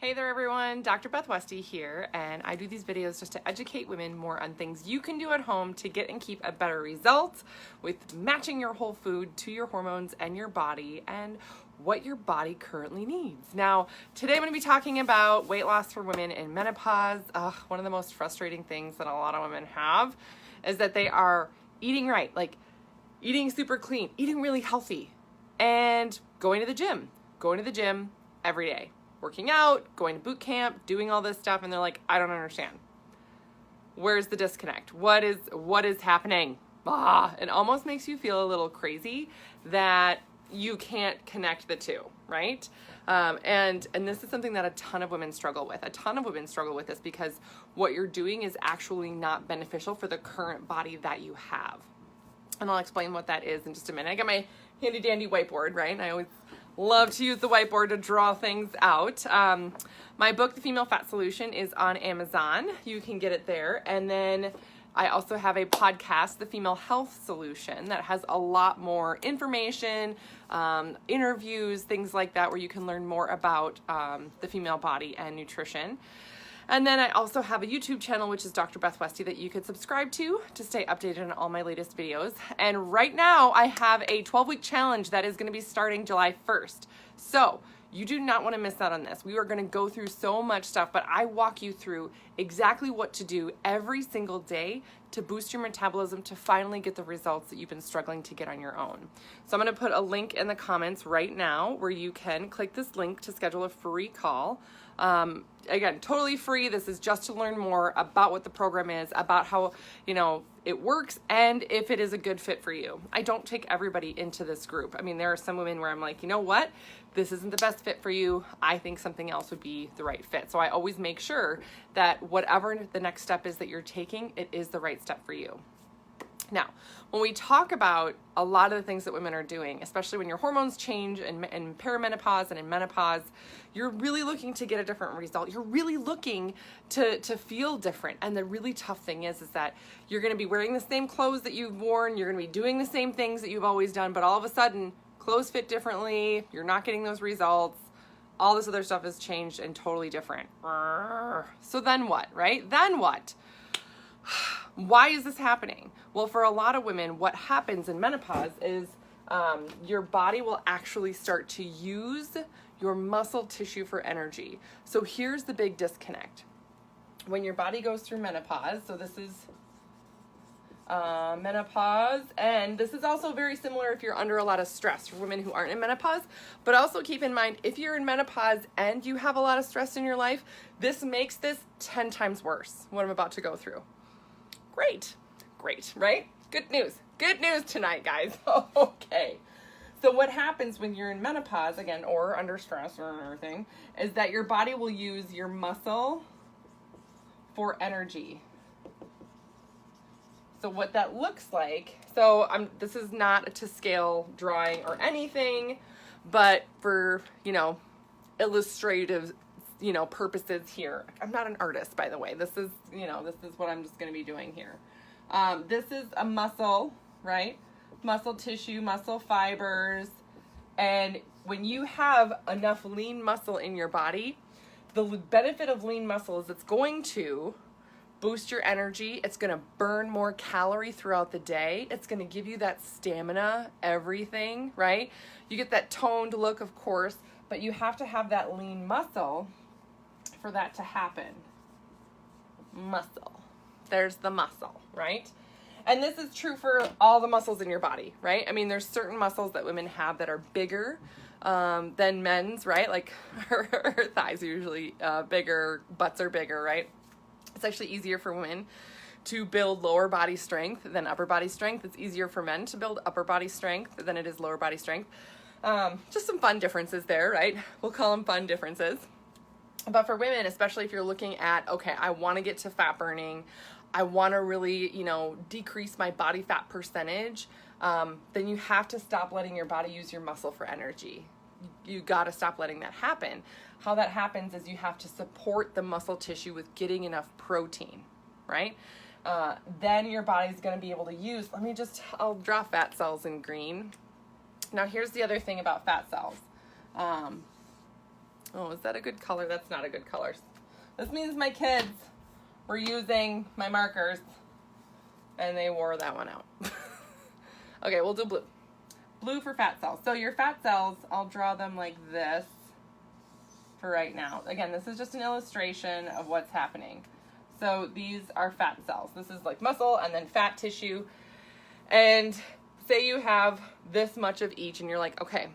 Hey there everyone, Dr. Beth Westy here, and I do these videos just to educate women more on things you can do at home to get and keep a better result with matching your whole food to your hormones and your body and what your body currently needs. Now, today I'm going to be talking about weight loss for women in menopause. One of the most frustrating things that a lot of women have is that they are eating right, like eating super clean, eating really healthy, and going to the gym every day. Working out, going to boot camp, doing all this stuff, and they're like, I don't understand. Where's the disconnect? What is happening? It almost makes you feel a little crazy that you can't connect the two, right? And this is something that a ton of women struggle with. A ton of women struggle with this because what you're doing is actually not beneficial for the current body that you have. And I'll explain what that is in just a minute. I got my handy dandy whiteboard, right? And I always love to use the whiteboard to draw things out. My book, The Female Fat Solution, is on Amazon. You can get it there. And then I also have a podcast, The Female Health Solution, that has a lot more information, interviews, things like that, where you can learn more about the female body and nutrition. And then I also have a YouTube channel, which is Dr. Beth Westy, that you could subscribe to stay updated on all my latest videos. And right now I have a 12-week challenge that is going to be starting July 1st. So you do not want to miss out on this. We are going to go through so much stuff, but I walk you through exactly what to do every single day to boost your metabolism to finally get the results that you've been struggling to get on your own. So I'm going to put a link in the comments right now where you can click this link to schedule a free call. Again, totally free. This is just to learn more about what the program is, about how, it works, and if it is a good fit for you. I don't take everybody into this group. I mean, there are some women where I'm like, you know what? This isn't the best fit for you. I think something else would be the right fit. So I always make sure that whatever the next step is that you're taking, it is the right step for you. Now, when we talk about a lot of the things that women are doing, especially when your hormones change in perimenopause and in menopause, you're really looking to get a different result. You're really looking to feel different. And the really tough thing is that you're going to be wearing the same clothes that you've worn. You're going to be doing the same things that you've always done. But all of a sudden, clothes fit differently. You're not getting those results. All this other stuff has changed and totally different. So then what, right? Then what? Why is this happening? Well, for a lot of women, what happens in menopause is your body will actually start to use your muscle tissue for energy. So here's the big disconnect. When your body goes through menopause, so this is menopause, and this is also very similar if you're under a lot of stress for women who aren't in menopause, but also keep in mind, if you're in menopause and you have a lot of stress in your life, this makes this 10 times worse, what I'm about to go through. Great, right? Good news tonight, guys. Okay. So what happens when you're in menopause, again, or under stress or anything, is that your body will use your muscle for energy. So what that looks like, this is not a to scale drawing or anything, but for, illustrative purposes here. I'm not an artist, by the way. This is what I'm just going to be doing here. This is a muscle, right? Muscle tissue, muscle fibers. And when you have enough lean muscle in your body, the benefit of lean muscle is it's going to boost your energy. It's going to burn more calorie throughout the day. It's going to give you that stamina, everything, right? You get that toned look, of course, but you have to have that lean muscle for that to happen. Muscle. There's the muscle, right? And this is true for all the muscles in your body, right? I mean, there's certain muscles that women have that are bigger than men's, right? Like her thighs are usually bigger, butts are bigger, right? It's actually easier for women to build lower body strength than upper body strength. It's easier for men to build upper body strength than it is lower body strength. Just some fun differences there, right? We'll call them fun differences. But for women, especially if you're looking at, okay, I want to get to fat burning, I want to really, decrease my body fat percentage, then you have to stop letting your body use your muscle for energy. You got to stop letting that happen. How that happens is you have to support the muscle tissue with getting enough protein, right? Then your body's going to be able to use, I'll draw fat cells in green. Now here's the other thing about fat cells. Oh, is that a good color? That's not a good color. This means my kids were using my markers and they wore that one out. Okay, we'll do blue. Blue for fat cells. So your fat cells, I'll draw them like this for right now. Again, this is just an illustration of what's happening. So these are fat cells. This is like muscle and then fat tissue. And say you have this much of each and you're like, okay,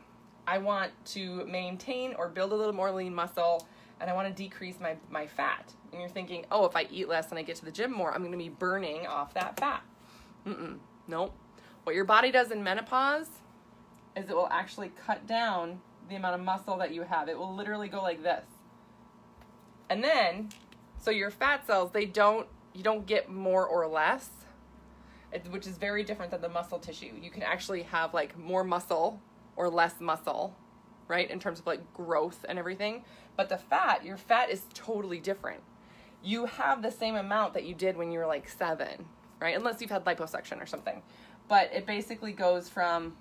I want to maintain or build a little more lean muscle and I want to decrease my fat. And you're thinking, oh, if I eat less and I get to the gym more, I'm going to be burning off that fat. Nope. What your body does in menopause is it will actually cut down the amount of muscle that you have. It will literally go like this. And then, so your fat cells, you don't get more or less, which is very different than the muscle tissue. You can actually have like more muscle or less muscle, right? In terms of like growth and everything. But your fat is totally different. You have the same amount that you did when you were like 7, right? Unless you've had liposuction or something. But it basically goes from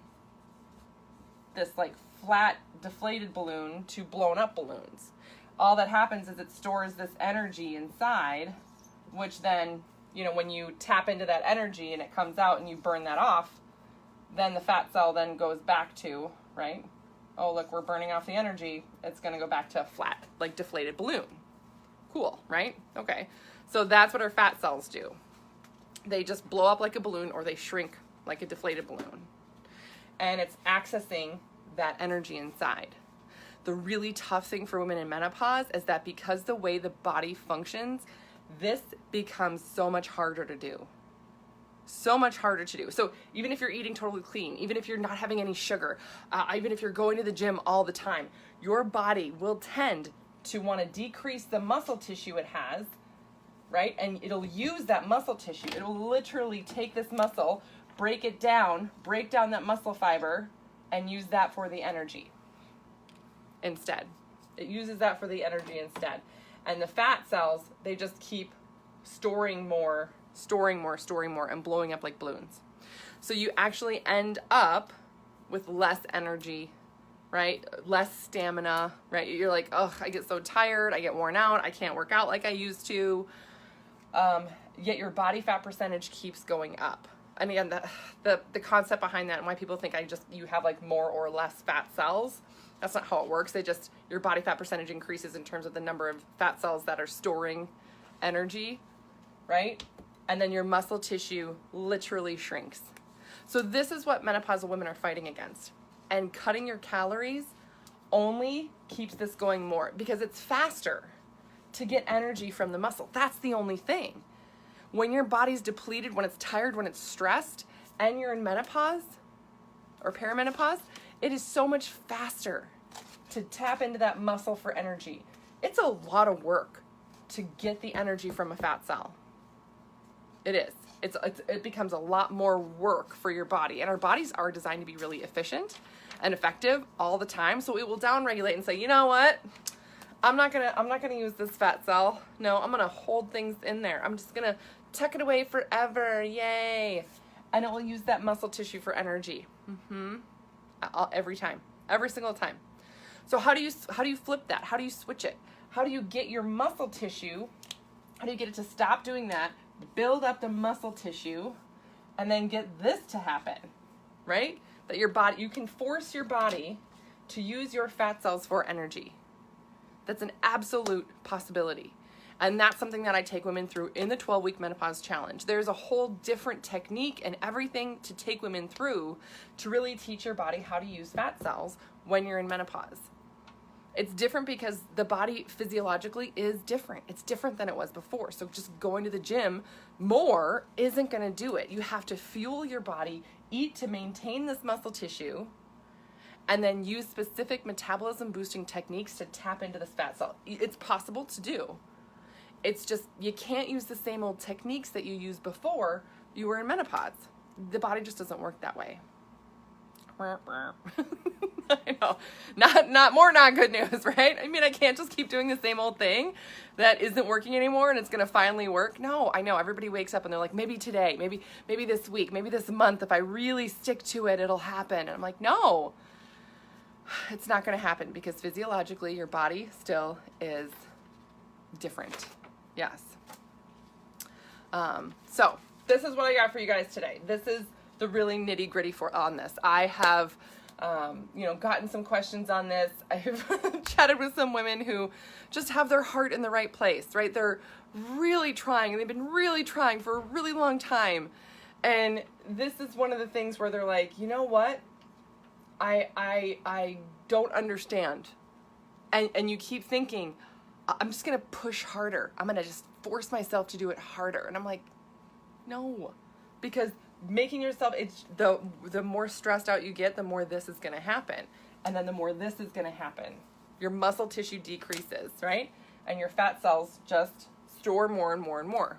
this like flat deflated balloon to blown up balloons. All that happens is it stores this energy inside, which then, when you tap into that energy and it comes out and you burn that off, then the fat cell then goes back to, right? Oh, look, we're burning off the energy. It's going to go back to a flat, like deflated balloon. Cool, right? Okay. So that's what our fat cells do. They just blow up like a balloon or they shrink like a deflated balloon. And it's accessing that energy inside. The really tough thing for women in menopause is that because the way the body functions, this becomes so much harder to do. So much harder to do. So even if you're eating totally clean, even if you're not having any sugar, even if you're going to the gym all the time, your body will tend to want to decrease the muscle tissue it has, right? And it'll use that muscle tissue. It'll literally take this muscle, break down that muscle fiber, and use that for the energy instead. It uses that for the energy instead. And the fat cells, they just keep storing more, and blowing up like balloons. So you actually end up with less energy, right? Less stamina, right? You're like, oh, I get so tired, I get worn out, I can't work out like I used to. Yet your body fat percentage keeps going up. And again, the concept behind that and why people think you have like more or less fat cells, that's not how it works. Your body fat percentage increases in terms of the number of fat cells that are storing energy, right? And then your muscle tissue literally shrinks. So this is what menopausal women are fighting against. And cutting your calories only keeps this going more because it's faster to get energy from the muscle. That's the only thing. When your body's depleted, when it's tired, when it's stressed, and you're in menopause or perimenopause, it is so much faster to tap into that muscle for energy. It's a lot of work to get the energy from a fat cell. It is. It becomes a lot more work for your body. And our bodies are designed to be really efficient and effective all the time. So it will downregulate and say, you know what? I'm not gonna use this fat cell. No, I'm gonna hold things in there. I'm just gonna tuck it away forever. Yay. And it will use that muscle tissue for energy. Every time. Every single time. So how do you flip that? How do you switch it? How do you get your muscle tissue? How do you get it to stop doing that? Build up the muscle tissue and then get this to happen, right? That you can force your body to use your fat cells for energy. That's an absolute possibility. And that's something that I take women through in the 12-week menopause challenge. There's a whole different technique and everything to take women through to really teach your body how to use fat cells when you're in menopause. It's different because the body physiologically is different. It's different than it was before. So just going to the gym more isn't going to do it. You have to fuel your body, eat to maintain this muscle tissue, and then use specific metabolism boosting techniques to tap into this fat cell. It's possible to do. It's just you can't use the same old techniques that you used before you were in menopause. The body just doesn't work that way. I know, not good news, right? I mean, I can't just keep doing the same old thing that isn't working anymore and it's gonna finally work. No, I know everybody wakes up and they're like, maybe today, maybe this week, maybe this month, if I really stick to it, it'll happen. And I'm like, no, It's not going to happen because physiologically your body still is different. Yes. So this is what I got for you guys today. This is the really nitty gritty on this. I have, gotten some questions on this. I've chatted with some women who just have their heart in the right place, right? They're really trying, and they've been really trying for a really long time. And this is one of the things where they're like, you know what? I don't understand. And you keep thinking, I'm just going to push harder. I'm going to just force myself to do it harder. And I'm like, no, because making yourself, it's the more stressed out you get, the more this is going to happen. And then the more this is going to happen. Your muscle tissue decreases, right? And your fat cells just store more and more and more.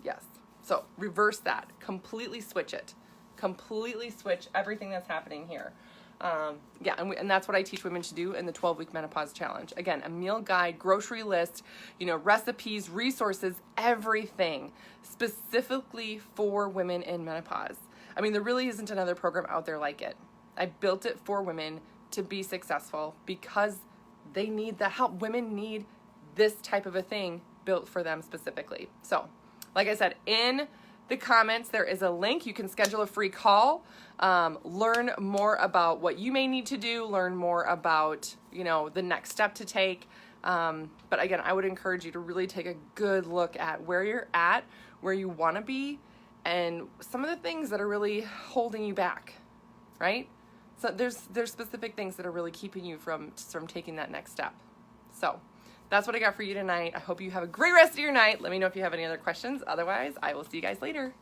Yes. So reverse that. Completely switch it. Completely switch everything that's happening here. And that's what I teach women to do in the 12-week menopause challenge. Again, a meal guide, grocery list, recipes, resources, everything specifically for women in menopause. I mean, there really isn't another program out there like it. I built it for women to be successful because they need the help. Women need this type of a thing built for them specifically. So, like I said, in the comments, there is a link. You can schedule a free call, learn more about what you may need to do, learn more about, the next step to take. But again, I would encourage you to really take a good look at where you're at, where you want to be, and some of the things that are really holding you back, right? So there's specific things that are really keeping you from taking that next step. So that's what I got for you tonight. I hope you have a great rest of your night. Let me know if you have any other questions. Otherwise, I will see you guys later.